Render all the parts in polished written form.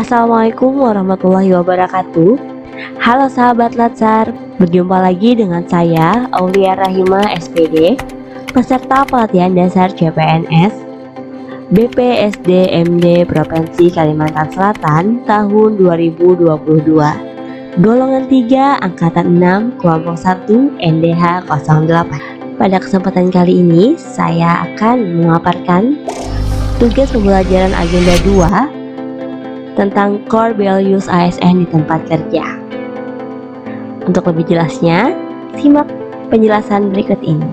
Assalamualaikum warahmatullahi wabarakatuh. Halo sahabat Latsar, berjumpa lagi dengan saya Aulia Rahima SPD, peserta pelatihan dasar CPNS BPSDMD Provinsi Kalimantan Selatan tahun 2022, golongan 3 angkatan 6 kelompok 1 NDH 08. Pada kesempatan kali ini saya akan memaparkan tugas pembelajaran agenda 2 tentang core values ASN di tempat kerja. Untuk lebih jelasnya, simak penjelasan berikut ini.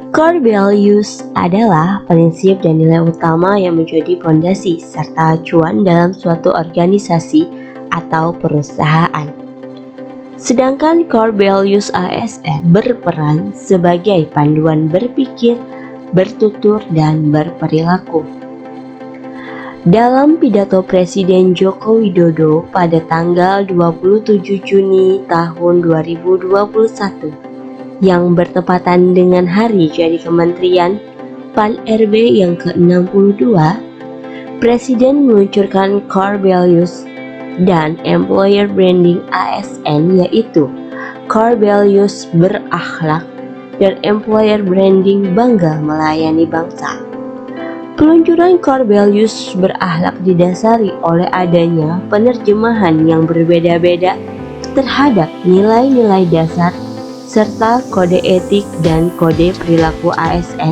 Core values adalah prinsip dan nilai utama yang menjadi fondasi serta acuan dalam suatu organisasi atau perusahaan. Sedangkan core values ASN berperan sebagai panduan berpikir, bertutur, dan berperilaku. Dalam pidato Presiden Joko Widodo pada tanggal 27 Juni tahun 2021 yang bertepatan dengan hari jadi Kementerian PAN-RB yang ke-62, Presiden meluncurkan core values dan employer branding ASN, yaitu core values berakhlak dan employer branding bangga melayani bangsa. Peluncuran core values berakhlak didasari oleh adanya penerjemahan yang berbeda-beda terhadap nilai-nilai dasar serta kode etik dan kode perilaku ASN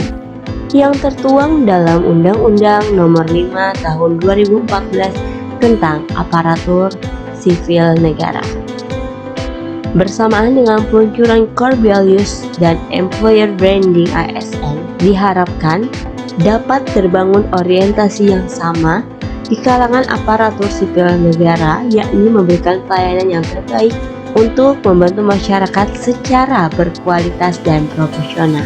yang tertuang dalam Undang-Undang Nomor 5 Tahun 2014 tentang aparatur sipil negara. Bersamaan dengan peluncuran core values dan employer branding ASN, diharapkan dapat terbangun orientasi yang sama di kalangan aparatur sipil negara, yakni memberikan pelayanan yang terbaik untuk membantu masyarakat secara berkualitas dan profesional.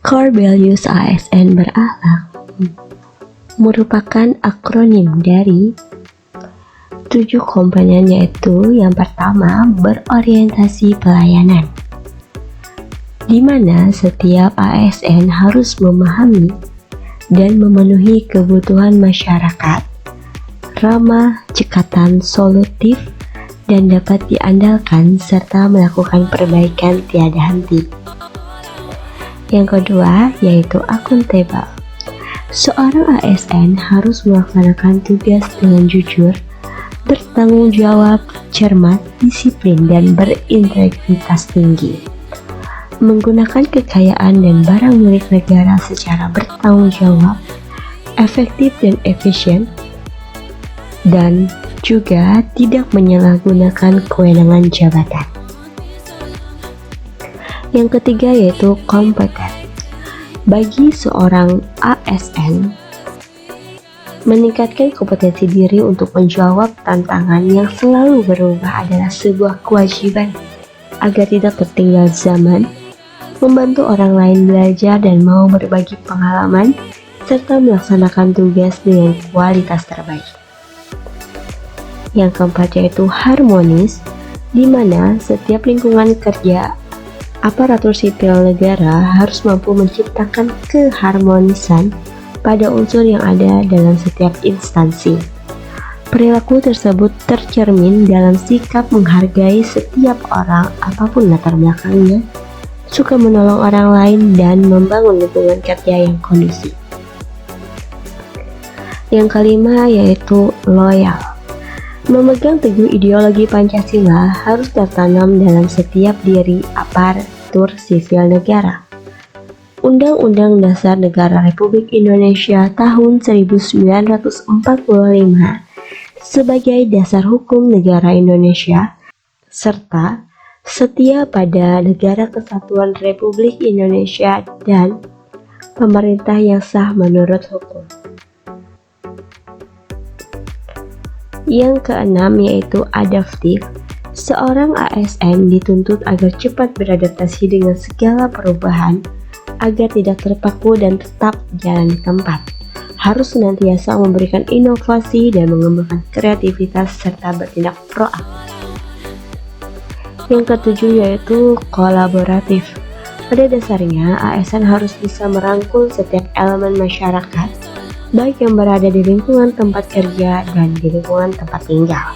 Core values ASN berakhlak merupakan akronim dari 7 komponen, yaitu yang pertama berorientasi pelayanan, di mana setiap ASN harus memahami dan memenuhi kebutuhan masyarakat, ramah, cekatan, solutif, dan dapat diandalkan serta melakukan perbaikan tiada henti. Yang kedua yaitu akuntabel. Seorang ASN harus melaksanakan tugas dengan jujur, bertanggung jawab, cermat, disiplin, dan berintegritas tinggi. Menggunakan kekayaan dan barang milik negara secara bertanggung jawab, efektif dan efisien, dan juga tidak menyalahgunakan kewenangan jabatan. Yang ketiga yaitu kompeten. Bagi seorang ASN, meningkatkan kompetensi diri untuk menjawab tantangan yang selalu berubah adalah sebuah kewajiban agar tidak tertinggal zaman, membantu orang lain belajar dan mau berbagi pengalaman, serta melaksanakan tugas dengan kualitas terbaik. Yang keempat yaitu harmonis, di mana setiap lingkungan kerja aparatur sipil negara harus mampu menciptakan keharmonisan pada unsur yang ada dalam setiap instansi. Perilaku tersebut tercermin dalam sikap menghargai setiap orang apapun latar belakangnya, suka menolong orang lain, dan membangun lingkungan kerja yang kondusif. Yang kelima yaitu loyal. Memegang teguh ideologi Pancasila harus tertanam dalam setiap diri aparatur sipil negara. Undang-Undang Dasar Negara Republik Indonesia tahun 1945 sebagai dasar hukum negara Indonesia, serta setia pada Negara Kesatuan Republik Indonesia dan pemerintah yang sah menurut hukum. Yang keenam yaitu adaptif. Seorang ASN dituntut agar cepat beradaptasi dengan segala perubahan agar tidak terpaku dan tetap jalan di tempat. Harus senantiasa memberikan inovasi dan mengembangkan kreativitas serta bertindak proaktif. Yang ketujuh yaitu kolaboratif. Pada dasarnya, ASN harus bisa merangkul setiap elemen masyarakat, baik yang berada di lingkungan tempat kerja dan di lingkungan tempat tinggal.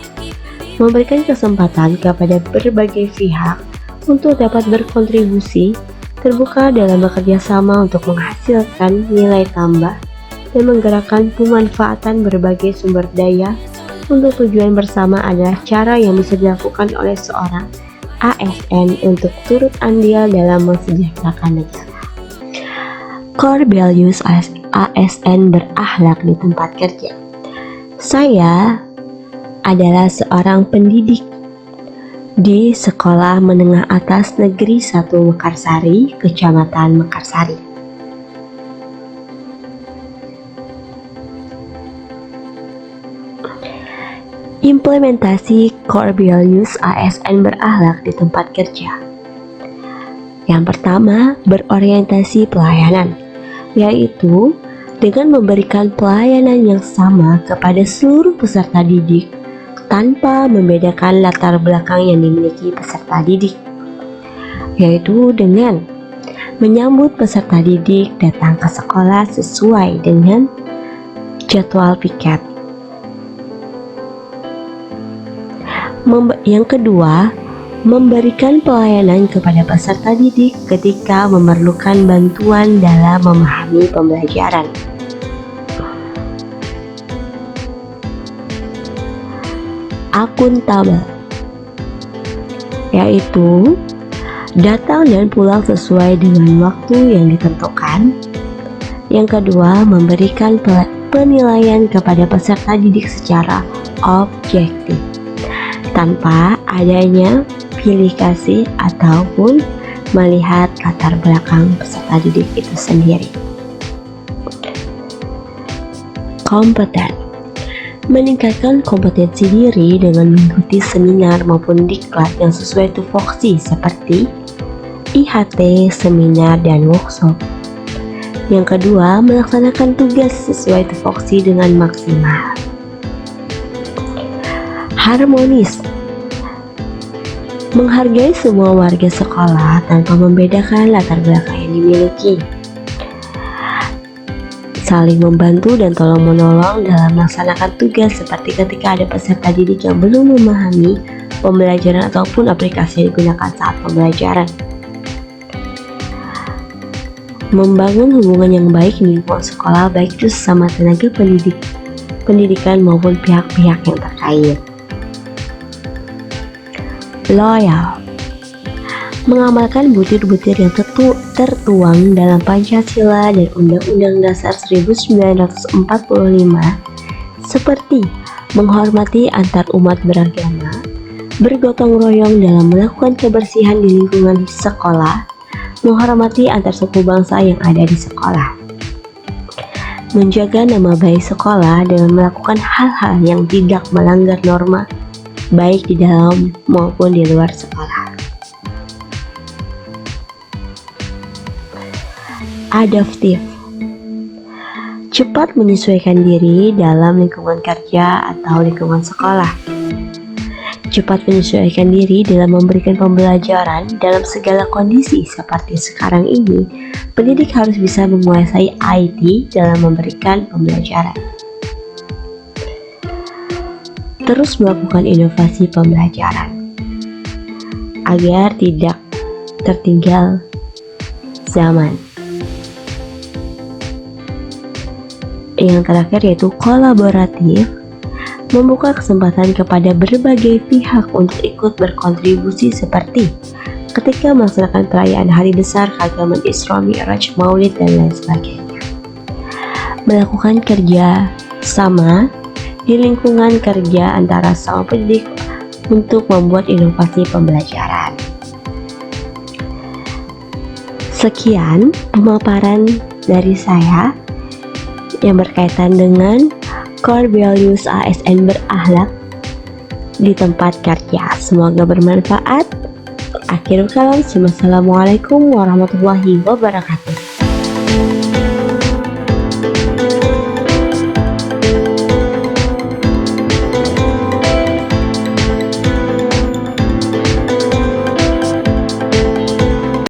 Memberikan kesempatan kepada berbagai pihak untuk dapat berkontribusi, terbuka dalam bekerja sama untuk menghasilkan nilai tambah, dan menggerakkan pemanfaatan berbagai sumber daya untuk tujuan bersama adalah cara yang bisa dilakukan oleh seorang ASN untuk turut andil dalam mensejahterakan negara. Core values ASN berakhlak di tempat kerja. Saya adalah seorang pendidik di Sekolah Menengah Atas Negeri 1 Mekarsari, Kecamatan Mekarsari. Implementasi core values ASN berakhlak di tempat kerja. Yang pertama, berorientasi pelayanan, yaitu dengan memberikan pelayanan yang sama kepada seluruh peserta didik tanpa membedakan latar belakang yang dimiliki peserta didik, yaitu dengan menyambut peserta didik datang ke sekolah sesuai dengan jadwal piket. Yang kedua, memberikan pelayanan kepada peserta didik ketika memerlukan bantuan dalam memahami pembelajaran. Akuntabel, yaitu datang dan pulang sesuai dengan waktu yang ditentukan. Yang kedua, memberikan penilaian kepada peserta didik secara objektif, tanpa adanya pilih kasih ataupun melihat latar belakang peserta didik itu sendiri. Kompeten, meningkatkan kompetensi diri dengan mengikuti seminar maupun diklat yang sesuai tupoksi seperti IHT, seminar, dan workshop. Yang kedua, melaksanakan tugas sesuai tupoksi dengan maksimal. Harmonis, menghargai semua warga sekolah tanpa membedakan latar belakang yang dimiliki. Saling membantu dan tolong-menolong dalam melaksanakan tugas seperti ketika ada peserta didik yang belum memahami pembelajaran ataupun aplikasi yang digunakan saat pembelajaran. Membangun hubungan yang baik di lingkungan sekolah, baik itu sesama tenaga pendidikan maupun pihak-pihak yang terkait. Loyal, mengamalkan butir-butir yang tertuang dalam Pancasila dan Undang-Undang Dasar 1945 seperti menghormati antar umat beragama, bergotong royong dalam melakukan kebersihan di lingkungan sekolah, menghormati antar suku bangsa yang ada di sekolah, menjaga nama baik sekolah dengan melakukan hal-hal yang tidak melanggar norma baik di dalam maupun di luar sekolah. Adaptif, cepat menyesuaikan diri dalam lingkungan kerja atau lingkungan sekolah. Cepat menyesuaikan diri dalam memberikan pembelajaran dalam segala kondisi seperti sekarang ini. Pendidik harus bisa menguasai IT dalam memberikan pembelajaran. Terus melakukan inovasi pembelajaran agar tidak tertinggal zaman. Yang terakhir yaitu kolaboratif, membuka kesempatan kepada berbagai pihak untuk ikut berkontribusi seperti ketika melaksanakan perayaan hari besar keagamaan Isra Mi'raj, Maulid, dan lain sebagainya. Melakukan kerja sama di lingkungan kerja antara sama pendidik untuk membuat inovasi pembelajaran. Sekian pemaparan dari saya yang berkaitan dengan core values ASN berakhlak di tempat kerja. Semoga bermanfaat. Akhirul kalam, wassalamualaikum warahmatullahi wabarakatuh.